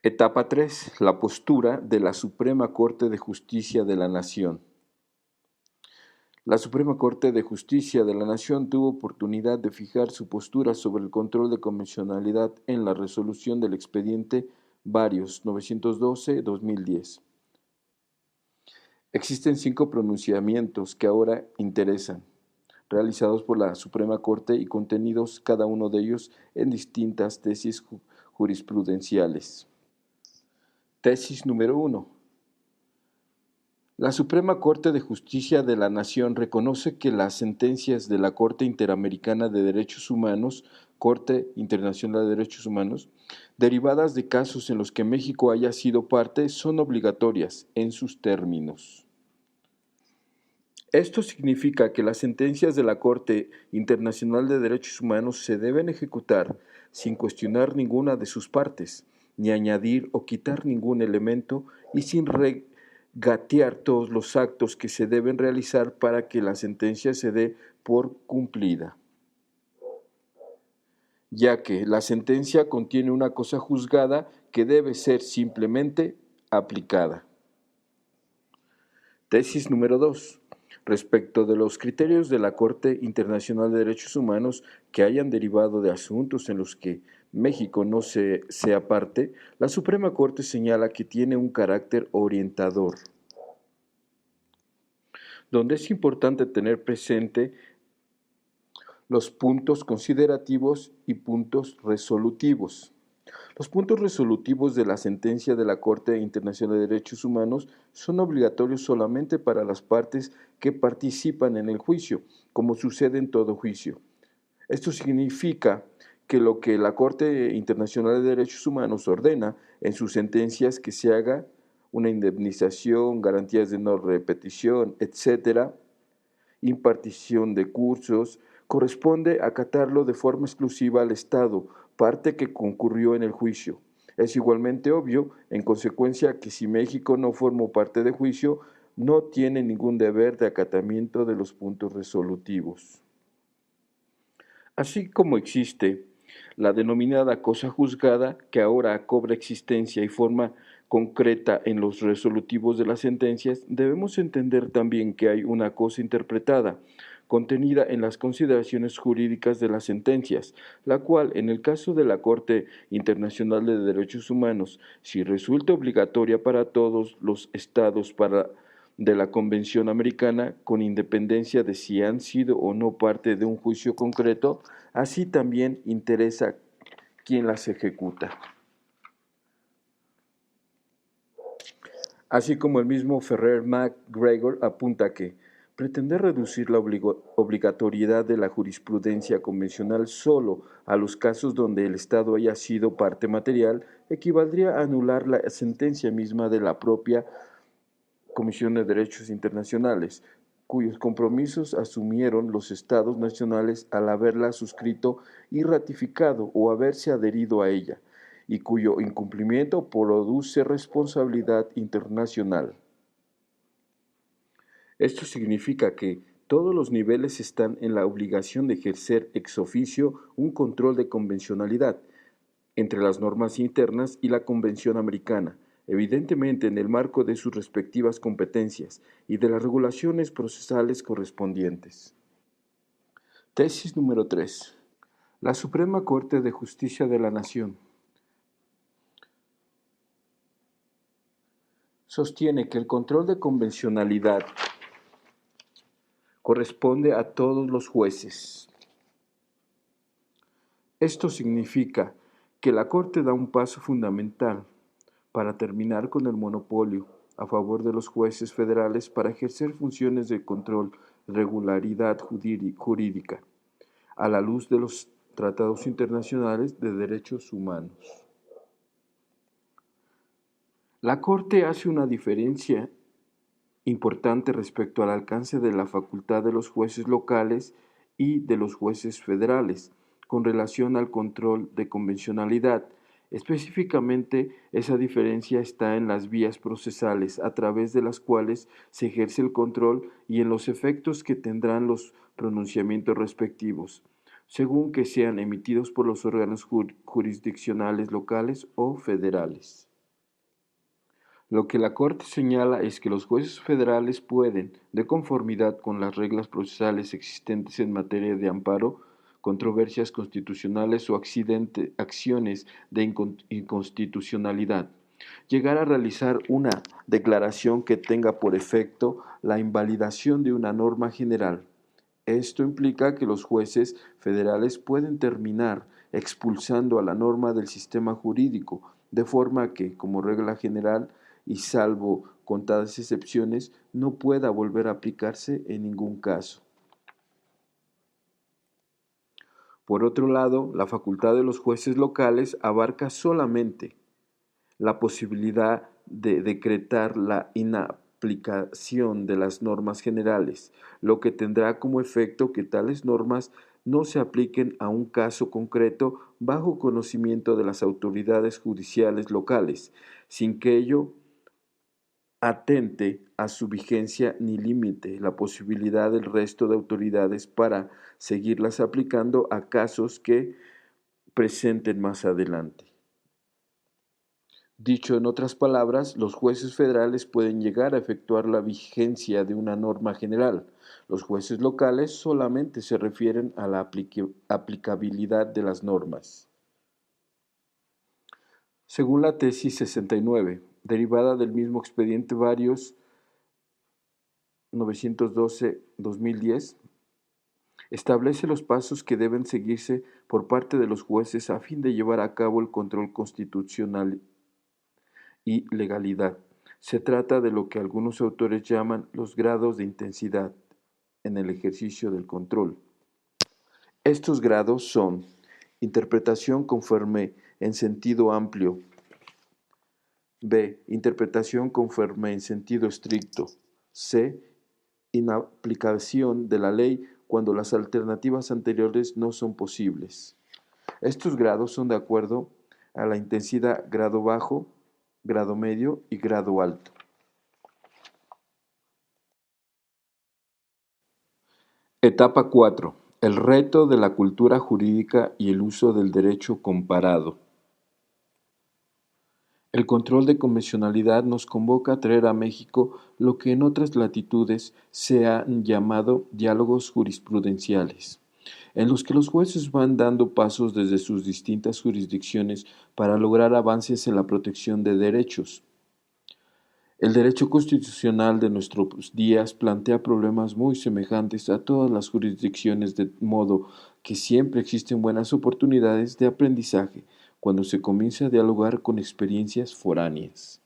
Etapa 3: La postura de la Suprema Corte de Justicia de la Nación. La Suprema Corte de Justicia de la Nación tuvo oportunidad de fijar su postura sobre el control de convencionalidad en la resolución del expediente Varios 912-2010. Existen 5 pronunciamientos que ahora interesan, realizados por la Suprema Corte y contenidos cada uno de ellos en distintas tesis jurisprudenciales. Tesis número 1. La Suprema Corte de Justicia de la Nación reconoce que las sentencias de la Corte Interamericana de Derechos Humanos, Corte Internacional de Derechos Humanos, derivadas de casos en los que México haya sido parte, son obligatorias en sus términos. Esto significa que las sentencias de la Corte Internacional de Derechos Humanos se deben ejecutar sin cuestionar ninguna de sus partes, ni añadir o quitar ningún elemento y sin regatear todos los actos que se deben realizar para que la sentencia se dé por cumplida, ya que la sentencia contiene una cosa juzgada que debe ser simplemente aplicada. Tesis número 2. Respecto de los criterios de la Corte Internacional de Derechos Humanos que hayan derivado de asuntos en los que México no sea parte, la Suprema Corte señala que tiene un carácter orientador, donde es importante tener presente los puntos considerativos y puntos resolutivos. Los puntos resolutivos de la sentencia de la Corte Internacional de Derechos Humanos son obligatorios solamente para las partes que participan en el juicio, como sucede en todo juicio. Esto significa que lo que la Corte Internacional de Derechos Humanos ordena en sus sentencias que se haga una indemnización, garantías de no repetición, etcétera, impartición de cursos, corresponde acatarlo de forma exclusiva al Estado, parte que concurrió en el juicio. Es igualmente obvio, en consecuencia, que si México no formó parte del juicio, no tiene ningún deber de acatamiento de los puntos resolutivos. Así como existe la denominada cosa juzgada, que ahora cobra existencia y forma concreta en los resolutivos de las sentencias, debemos entender también que hay una cosa interpretada, contenida en las consideraciones jurídicas de las sentencias, la cual, en el caso de la Corte Internacional de Derechos Humanos, si resulta obligatoria para todos los estados de la Convención Americana, con independencia de si han sido o no parte de un juicio concreto, así también interesa quién las ejecuta. Así como el mismo Ferrer MacGregor apunta que pretender reducir la obligatoriedad de la jurisprudencia convencional solo a los casos donde el Estado haya sido parte material equivaldría a anular la sentencia misma de la propia Comisión de Derechos Internacionales, cuyos compromisos asumieron los Estados nacionales al haberla suscrito y ratificado o haberse adherido a ella, y cuyo incumplimiento produce responsabilidad internacional. Esto significa que todos los niveles están en la obligación de ejercer ex oficio un control de convencionalidad entre las normas internas y la Convención Americana, evidentemente en el marco de sus respectivas competencias y de las regulaciones procesales correspondientes. Tesis número 3. La Suprema Corte de Justicia de la Nación sostiene que el control de convencionalidad corresponde a todos los jueces. Esto significa que la Corte da un paso fundamental para terminar con el monopolio a favor de los jueces federales para ejercer funciones de control, regularidad jurídica, a la luz de los tratados internacionales de derechos humanos. La Corte hace una diferencia importante respecto al alcance de la facultad de los jueces locales y de los jueces federales con relación al control de convencionalidad. Específicamente, esa diferencia está en las vías procesales a través de las cuales se ejerce el control y en los efectos que tendrán los pronunciamientos respectivos, según que sean emitidos por los órganos jurisdiccionales locales o federales. Lo que la Corte señala es que los jueces federales pueden, de conformidad con las reglas procesales existentes en materia de amparo, controversias constitucionales o acciones de inconstitucionalidad, llegar a realizar una declaración que tenga por efecto la invalidación de una norma general. Esto implica que los jueces federales pueden terminar expulsando a la norma del sistema jurídico, de forma que, como regla general, y salvo contadas excepciones, no pueda volver a aplicarse en ningún caso. Por otro lado, la facultad de los jueces locales abarca solamente la posibilidad de decretar la inaplicación de las normas generales, lo que tendrá como efecto que tales normas no se apliquen a un caso concreto bajo conocimiento de las autoridades judiciales locales, sin que ello atente a su vigencia ni limite la posibilidad del resto de autoridades para seguirlas aplicando a casos que presenten más adelante. Dicho en otras palabras, los jueces federales pueden llegar a efectuar la vigencia de una norma general. Los jueces locales solamente se refieren a la aplicabilidad de las normas. Según la tesis 69, derivada del mismo expediente varios 912-2010, establece los pasos que deben seguirse por parte de los jueces a fin de llevar a cabo el control constitucional y legalidad. Se trata de lo que algunos autores llaman los grados de intensidad en el ejercicio del control. Estos grados son interpretación conforme en sentido amplio, B. Interpretación conforme en sentido estricto, C. Inaplicación de la ley cuando las alternativas anteriores no son posibles. Estos grados son de acuerdo a la intensidad grado bajo, grado medio y grado alto. Etapa 4. El reto de la cultura jurídica y el uso del derecho comparado. El control de convencionalidad nos convoca a traer a México lo que en otras latitudes se han llamado diálogos jurisprudenciales, en los que los jueces van dando pasos desde sus distintas jurisdicciones para lograr avances en la protección de derechos. El derecho constitucional de nuestros días plantea problemas muy semejantes a todas las jurisdicciones, de modo que siempre existen buenas oportunidades de aprendizaje cuando se comienza a dialogar con experiencias foráneas.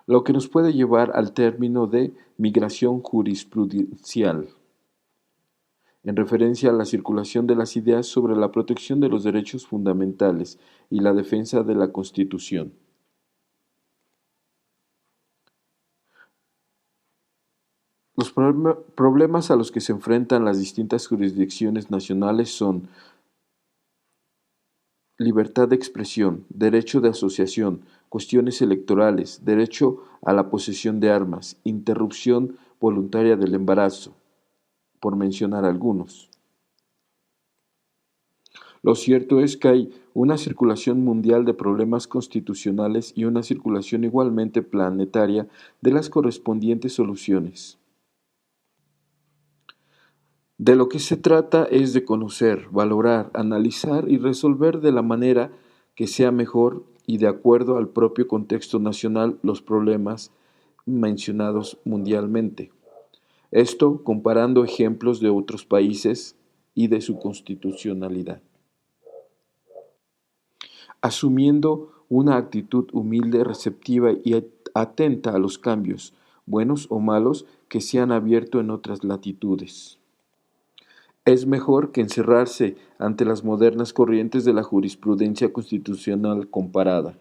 Lo que nos puede llevar al término de migración jurisprudencial, en referencia a la circulación de las ideas sobre la protección de los derechos fundamentales y la defensa de la Constitución. Los problemas a los que se enfrentan las distintas jurisdicciones nacionales son libertad de expresión, derecho de asociación, cuestiones electorales, derecho a la posesión de armas, interrupción voluntaria del embarazo, por mencionar algunos. Lo cierto es que hay una circulación mundial de problemas constitucionales y una circulación igualmente planetaria de las correspondientes soluciones. De lo que se trata es de conocer, valorar, analizar y resolver de la manera que sea mejor y de acuerdo al propio contexto nacional los problemas mencionados mundialmente. Esto comparando ejemplos de otros países y de su constitucionalidad. Asumiendo una actitud humilde, receptiva y atenta a los cambios, buenos o malos, que se han abierto en otras latitudes. Es mejor que encerrarse ante las modernas corrientes de la jurisprudencia constitucional comparada.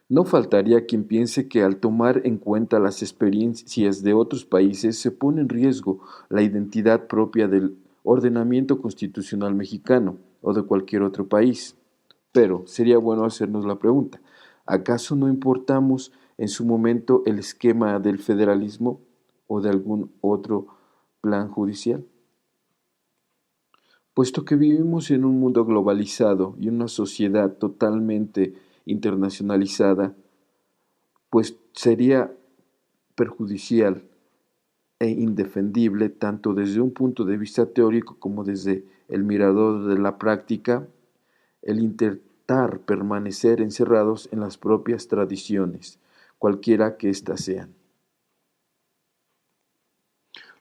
No faltaría quien piense que al tomar en cuenta las experiencias de otros países se pone en riesgo la identidad propia del ordenamiento constitucional mexicano o de cualquier otro país. Pero sería bueno hacernos la pregunta, ¿acaso no importamos en su momento el esquema del federalismo o de algún otro plan judicial? Puesto que vivimos en un mundo globalizado y una sociedad totalmente internacionalizada, pues sería perjudicial e indefendible tanto desde un punto de vista teórico como desde el mirador de la práctica, el intentar permanecer encerrados en las propias tradiciones, cualquiera que éstas sean.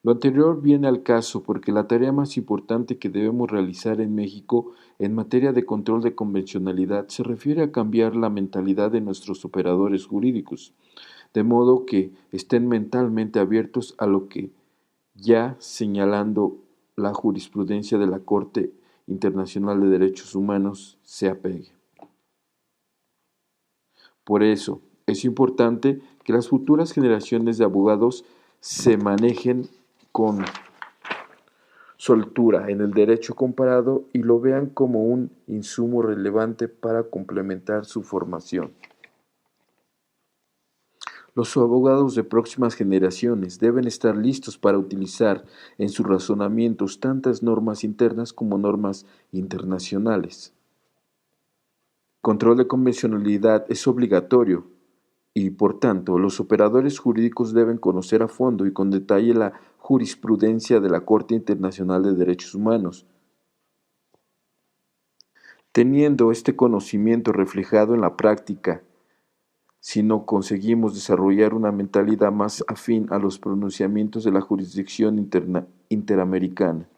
Lo anterior viene al caso porque la tarea más importante que debemos realizar en México en materia de control de convencionalidad se refiere a cambiar la mentalidad de nuestros operadores jurídicos, de modo que estén mentalmente abiertos a lo que ya señalando la jurisprudencia de la Corte Internacional de Derechos Humanos se apegue. Por eso, es importante que las futuras generaciones de abogados se manejen con soltura en el derecho comparado y lo vean como un insumo relevante para complementar su formación. Los abogados de próximas generaciones deben estar listos para utilizar en sus razonamientos tantas normas internas como normas internacionales. El control de convencionalidad es obligatorio y, por tanto, los operadores jurídicos deben conocer a fondo y con detalle la jurisprudencia de la Corte Internacional de Derechos Humanos. Teniendo este conocimiento reflejado en la práctica, si no conseguimos desarrollar una mentalidad más afín a los pronunciamientos de la jurisdicción interamericana.